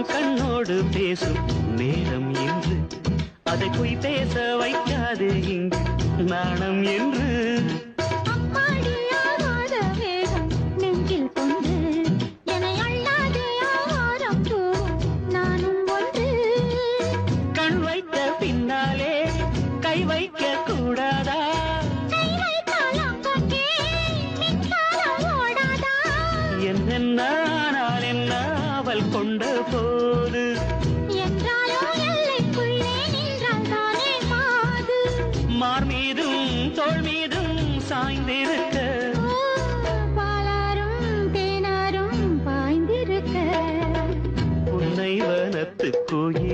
கண்ணோடு பேசும் நேரம் என்று அதை பொய் பேச வைக்காது இங்கு நாணம் என்று கண் வைத்த பின்னாலே கை வைக்க கூடாதா என்ன ஆனால் என்ன அவள் கொண்ட போது மார் மீதும் தோள் மீதும் சாய்ந்திருக்க பாலாரும் தேனாரும் பாய்ந்திருக்க உன்னை வனத்து கோயில்